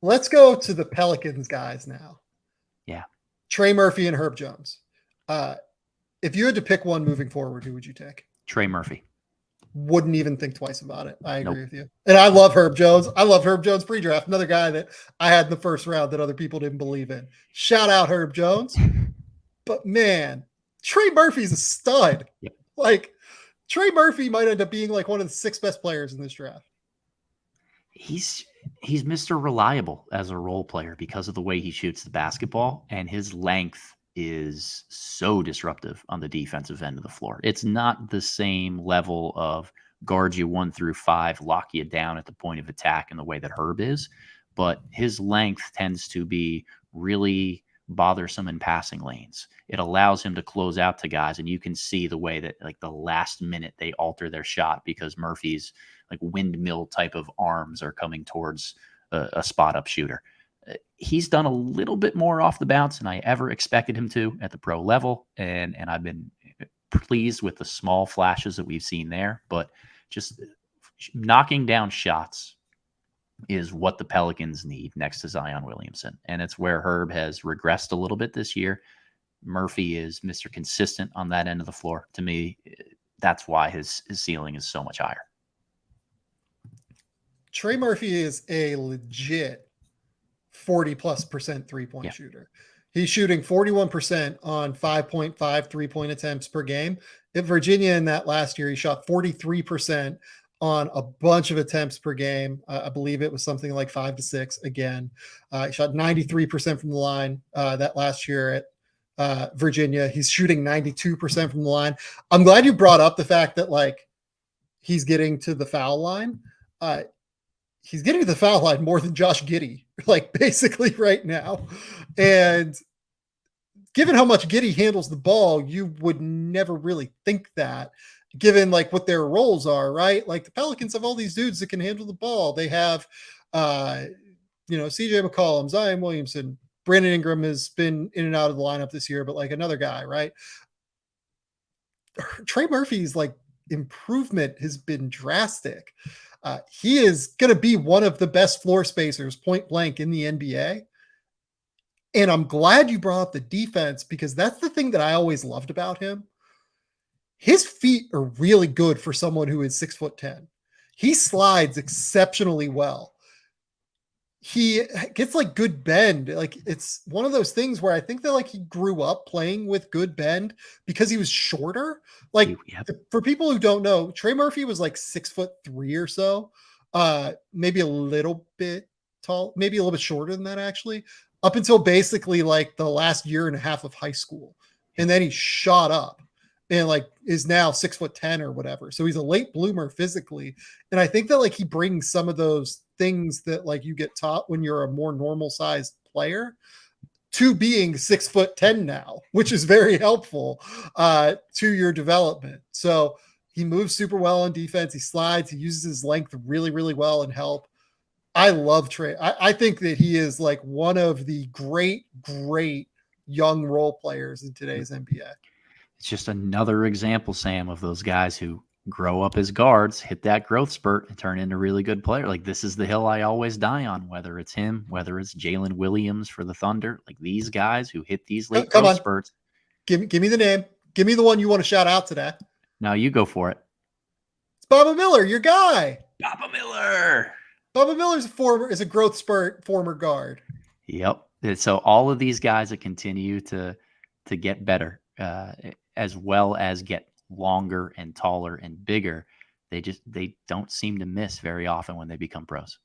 Let's go to the Pelicans guys now. Yeah. Trey Murphy and Herb Jones. If you had to pick one moving forward, who would you take? Trey Murphy. Wouldn't even think twice about it. I agree with you. And I love Herb Jones. I love Herb Jones pre-draft. Another guy that I had in the first round that other people didn't believe in. Shout out Herb Jones. But man, Trey Murphy's a stud. Yep. Like Trey Murphy might end up being like one of the 6 best players in this draft. He's Mr. Reliable as a role player because of the way he shoots the basketball, and his length is so disruptive on the defensive end of the floor. It's not the same level of guard you 1 through 5, lock you down at the point of attack in the way that Herb is, but his length tends to be really bothersome in passing lanes. It allows him to close out to guys, and you can see the way that like the last minute they alter their shot because Murphy's like windmill type of arms are coming towards a spot up shooter. He's done a little bit more off the bounce than I ever expected him to at the pro level. And I've been pleased with the small flashes that we've seen there, but just knocking down shots is what the Pelicans need next to Zion Williamson. And it's where Herb has regressed a little bit this year. Murphy is Mr. Consistent on that end of the floor. To me, that's why his ceiling is so much higher. Trey Murphy is a legit 40+% three-point shooter. He's shooting 41% on 5.5 3-point attempts per game. At Virginia in that last year, he shot 43% on a bunch of attempts per game. I believe it was something like 5 to 6 again. He shot 93% from the line that last year at Virginia. He's shooting 92% from the line. I'm glad you brought up the fact that like he's getting to the foul line. He's getting to the foul line more than Josh Giddey, like basically right now. And given how much Giddey handles the ball, you would never really think that, given like what their roles are, right? Like the Pelicans have all these dudes that can handle the ball. They have, CJ McCollum, Zion Williamson, Brandon Ingram has been in and out of the lineup this year, but like another guy, right? Trey Murphy's like improvement has been drastic. He is going to be one of the best floor spacers point blank in the NBA. And I'm glad you brought up the defense because that's the thing that I always loved about him. His feet are really good for someone who is 6'10". He slides exceptionally well. He gets like good bend. Like it's one of those things where I think that like he grew up playing with good bend because he was shorter. Like for people who don't know, Trey Murphy was like 6'3" or so, maybe a little bit tall, maybe a little bit shorter than that actually, up until basically like the last year and a half of high school. And then he shot up and like is now 6'10" or whatever. So he's a late bloomer physically. And I think that like he brings some of those things that like you get taught when you're a more normal sized player to being 6'10" now, which is very helpful to your development. So he moves super well on defense. He slides, he uses his length really, really well and help. I love Trey. I think that he is like one of the great young role players in today's NBA. It's just another example, Sam, of those guys who grow up as guards, hit that growth spurt, and turn into really good player. Like this is the hill I always die on, whether it's him, whether it's Jalen Williams for the Thunder. Like these guys who hit these late growth spurts. Give me the name. Give me the one you want to shout out today. No, you go for it. It's Baba Miller, your guy. Baba Miller. Baba Miller's is a growth spurt former guard. Yep. So all of these guys that continue to get better, as well as get longer and taller and bigger, they don't seem to miss very often when they become pros.